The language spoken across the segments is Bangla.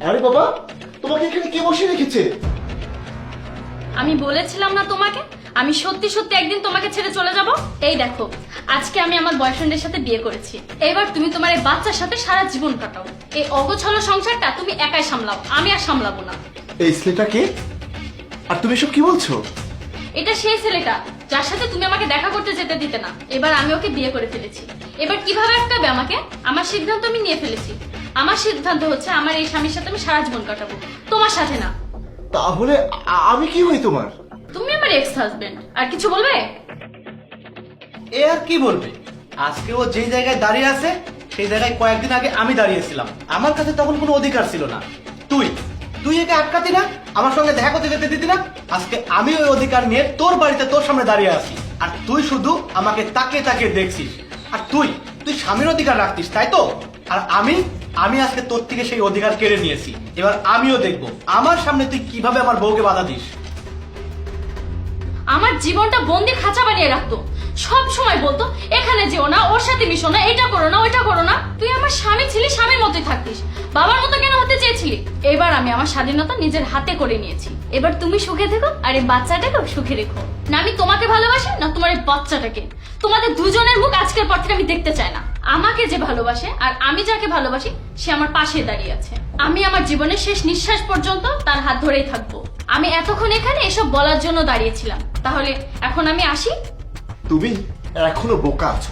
আরে বাবা, তোমাকে এখানে কে বসিয়ে রেখেছে? আমি বলেছিলাম না তোমাকে আমি সত্যি সত্যি একদিন তোমাকে ছেড়ে চলে যাব। এই দেখো, আজকে আমি আমার বয়ফ্রেন্ডের সাথে বিয়ে করেছি। এবার তুমি তোমার এই বাচ্চার সাথে সারা জীবন কাটাও। এই অগোছালো সংসারটা তুমি একাই সামলাও, আমি আর সামলাবো না। এই ছেলেটা কে? আর তুমি এসব কি বলছো? এটা সেই ছেলেটা যার সাথে তুমি আমাকে দেখা করতে যেতে দিতে না। এবার আমি ওকে বিয়ে করে ফেলেছি। এবার কিভাবে আটকাবে আমাকে? আমার সিদ্ধান্ত আমি নিয়ে ফেলেছি। আমার সিদ্ধান্ত হচ্ছে আমার এই স্বামীর সাথে আমি সারা জীবন কাটাবো, তোমার সাথে না। তাহলে আমি কি হই তোমার? তুমি আমার এক্স হাজবেন্ড। আর কিছু বলবে? এ আর কি বলবে? আজকে ও যেই জায়গায় দাঁড়িয়ে আছে সেই জায়গায় কয়েকদিন আগে আমি দাঁড়িয়েছিলাম। আমার কাছে তখন কোনো অধিকার ছিল না। তুই তুই একে আটকাতি না, আমার সঙ্গে দেখা করতে যেতে দিতি না। আজকে আমি ওই অধিকার নিয়ে তোর বাড়িতে তোর সামনে দাঁড়িয়ে আছি, আর তুই শুধু আমাকে তাকিয়ে তাকিয়ে দেখছিস। আর তুই তুই স্বামীর অধিকার রাখতিস, তাই তো? আর আমি আমি আজকে তোর থেকে সেই অধিকার কেড়ে নিয়েছি। এবার আমিও দেখবো আমার সামনে তুই কিভাবে আমার বউকে বাধা দিস। আমার জীবনটা বন্দি খাঁচা বানিয়ে রাখতো। সব সময় বলতো এখানে যেও না, ওর সাথে মিশো না, এটা করো না, ওইটা করো না। তুই আমার স্বামী ছিলি, স্বামীর মতোই থাকতিস। বাবার মতো কেন হতে চেয়েছিলি? এবার আমি আমার স্বাধীনতা নিজের হাতে করে নিয়েছি। এবার তুমি সুখে থেকো আর এই বাচ্চাটাকেও সুখে রেখো। না আমি তোমাকে ভালোবাসি, না তোমার এই বাচ্চাটাকে। তোমাদের দুজনের মুখ আজকের পর থেকে আমি দেখতে চাই না। আমাকে যে ভালোবাসে আর আমি যাকে ভালোবাসি সে আমার পাশে দাঁড়িয়ে আছে। আমি আমার জীবনের শেষ নিঃশ্বাস পর্যন্ত তার হাত ধরেই থাকবো। আমি এতক্ষণ এখানে এসব বলার জন্য দাঁড়িয়েছিলাম। তাহলে এখন আমি আসি। তুমি এখনো বোকা আছো।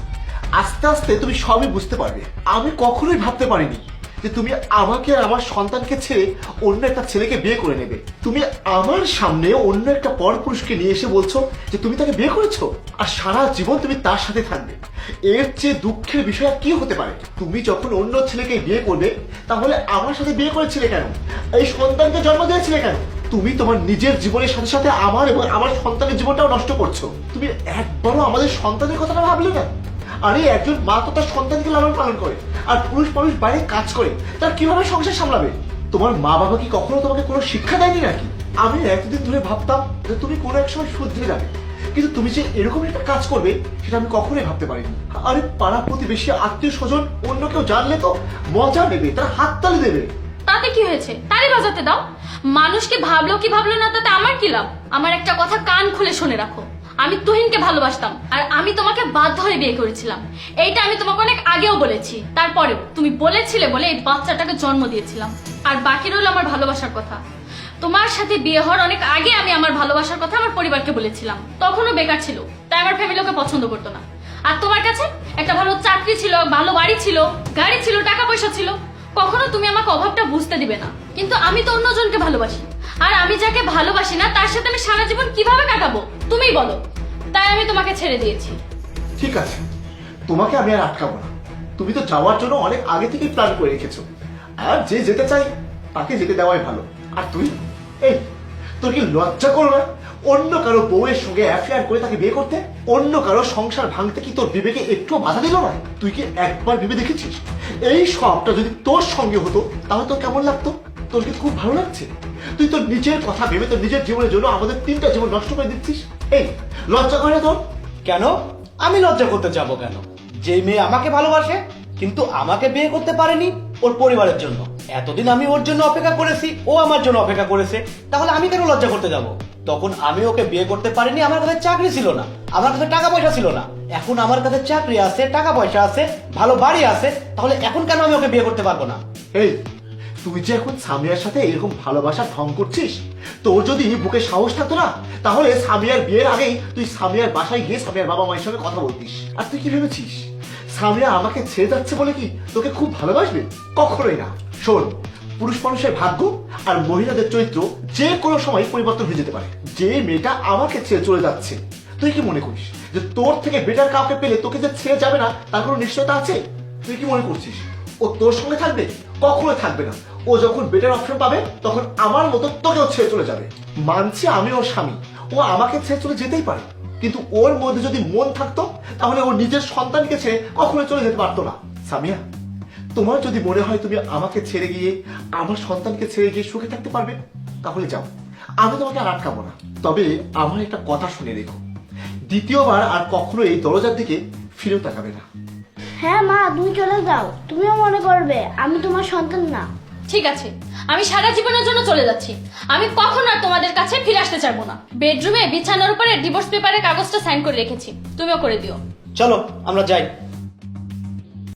আস্তে আস্তে তুমি সবই বুঝতে পারবে। আমি কখনোই ভাবতে পারিনি যে তুমি আমাকে আর আমার সন্তানকে ছেড়ে অন্য একটা ছেলেকে বিয়ে করে নেবে। তুমি আমার সামনে অন্য একটা পরপুরুষকে নিয়ে এসে বলছো যে তুমি তাকে বিয়ে করেছো আর সারা জীবন তুমি তার সাথে থাকবে। এর চেয়ে দুঃখের বিষয় আর কি হতে পারে? তুমি যখন অন্য ছেলেকে বিয়ে করবে তাহলে আমার সাথে বিয়ে করেছিলে কেন? এই সন্তানকে জন্ম দিয়েছিলে কেন? তুমি তোমার নিজের জীবনের সাথে সাথে আমার এবং আমার সন্তানের জীবনটাও নষ্ট করছো। তুমি একবারও আমাদের সন্তানের কথাটা ভাবলে না? আরে একজন মা তো তার সন্তানকে লালন পালন করে, আর পুরুষ মানুষ বাইরে কাজ করে, তার কিভাবে সংসার সামলাবে? তোমার মা বাবা কি কখনো তোমাকে কোনো শিক্ষা দেয়নি নাকি? আমি এতদিন ধরে ভাবতাম যে তুমি কোনো এক সময় শুধরে যাবে, কিন্তু তুমি যে এরকম একটা কাজ করবে সেটা আমি কখনোই ভাবতে পারিনি। আরে পাড়া প্রতিবেশী আত্মীয় স্বজন অন্য কেউ জানলে তো মজা নেবে, তারা হাততালি দেবে। তাতে কি হয়েছে? তালি বাজাতে দাও। মানুষকে ভাবলো কি ভাবলো না তাতে আমার কি লাভ? আমার একটা কথা কান খুলে শুনে রাখো, আমি তুহিনকে ভালোবাসতাম আর আমি তোমাকে বাধ্য হয়ে বিয়ে করেছিলাম। এইটা আমি তোমাকে অনেক আগেও বলেছি। তারপরেও তুমি বলেছিলে বলে এই বাচ্চাটাকে জন্ম দিয়েছিলাম। আর বাকি রইল আমার ভালোবাসার কথা। তোমার সাথে বিয়ে হওয়ার অনেক আগে আমি আমার ভালোবাসার কথা আমার পরিবারকে বলেছিলাম। তখনও বেকার ছিল, তাই আমার ফ্যামিলি ওকে পছন্দ করতো না। আর তোমার কাছে একটা ভালো চাকরি ছিল, ভালো বাড়ি ছিল, গাড়ি ছিল, টাকা পয়সা ছিল। কখনো তুমি আমাকে অভাবটা বুঝতে দিবে না। কিন্তু আমি তো অন্যজনকে ভালোবাসি, আর আমি যাকে ভালোবাসি না তার সাথে আমি সারা জীবন কিভাবে কাটাবো তুমিই বলো। তাই আমি তোমাকে ছেড়ে দিয়েছি। ঠিক আছে, তোমাকে আমি আর আটকাবো না। তুমি তো যাওয়ার জন্য অনেক আগে থেকেই প্ল্যান করে রেখেছো, আর যে যেতে চাই তাকে যেতে দেওয়াই ভালো। আর তুই, এই তোর কি লজ্জা করো না অন্য কারো বউয়ের সঙ্গে অ্যাফেয়ার করে তাকে বিয়ে করতে? অন্য কারো সংসার ভাঙতে কি তোর বিবেকে একটু বাধা দিল না? তুই কি একবার ভেবে দেখেছিস এই সবটা যদি তোর সঙ্গে হতো তাহলে তোর কেমন লাগতো? তোর কি খুব ভালো লাগছে? তুই তোর নিজের কথা ভেবে তোর নিজের জীবনের জন্য আমাদের 3টা জীবন নষ্ট করে দিচ্ছিস। এই লজ্জা করে না তোর? কেন আমি লজ্জা করতে যাব কেন? যে মেয়ে আমাকে ভালোবাসে কিন্তু আমাকে বিয়ে করতে পারেনি ওর পরিবারের জন্য, এতদিন আমি ওর জন্য অপেক্ষা করেছি, ও আমার জন্য অপেক্ষা করেছে, তাহলে আমি কেন লজ্জা করতে যাব? তখন আমি ওকে বিয়ে করতে পারিনি, আমার কাছে চাকরি ছিল না, আমার কাছে টাকা পয়সা ছিল না। এখন আমার কাছে চাকরি আছে, টাকা পয়সা আছে, ভালো বাড়ি আছে, তাহলে এখন কেন আমি ওকে বিয়ে করতে পারবো না? এই তুই যে এখন সামিয়ার সাথে এরকম ভালোবাসা ঢং করছিস, তোর যদি বুকে সাহস থাকতো না তাহলে সামিয়ার বিয়ের আগেই তুই সামিয়ার বাসায় গিয়ে সামিয়ার বাবা মায়ের সঙ্গে কথা বলতিস। আর তুই কি ভেবেছিস সামিয়া আমাকে ছেড়ে যাচ্ছে বলে কি তোকে খুব ভালোবাসবে? কখনোই না। শোন, পুরুষ মানুষের ভাগ্য আর মহিলাদের চরিত্র যে কোনো সময় পরিবর্তন হয়ে যেতে পারে। যে মেয়েটা আমাকে ছেড়ে চলে যাচ্ছে, তুই কি মনে করিস যে তোর থেকে বেটার কাউকে পেলে তোকে যে ছেড়ে যাবে না তার কোনো নিশ্চয়তা আছে? তুই কি মনে করছিস ও তোর সঙ্গে থাকবে? কখনো থাকবে না। ও যখন বেটার অপশন পাবে তখন আমার মতো তোকেও ছেড়ে চলে যাবে। মানছি আমি ওর স্বামী, ও আমাকে ছেড়ে চলে যেতেই পারে, কিন্তু ওর মধ্যে যদি মন থাকতো তাহলে ও নিজের সন্তানকে ছেড়ে কখনো চলে যেতে পারতো না। সামিয়া, তোমার যদি মনে হয় তুমি আমাকে ছেড়ে গিয়ে আমার সন্তানকে ছেড়ে গিয়ে সুখে থাকতে পারবে তাহলে যাও, আমি তোমাকে আর আটকাবো না। তবে আমার একটা কথা শুনে রেখো, দ্বিতীয়বার আর কখনো এই দরজার দিকে ফিরেও তাকাবে না। হ্যাঁ মা, তুমি চলে যাও। তুমিও মনে করবে আমি তোমার সন্তান না। ঠিক আছে, আমি সারা জীবনের জন্য চলে যাচ্ছি। আমি কখনো আর তোমাদের কাছে ফিরে আসতে চাইবো না। বেডরুমে বিছানার উপরে ডিভোর্স পেপারের কাগজটা সাইন করে রেখেছি, তুমিও করে দিও। চলো আমরা যাই।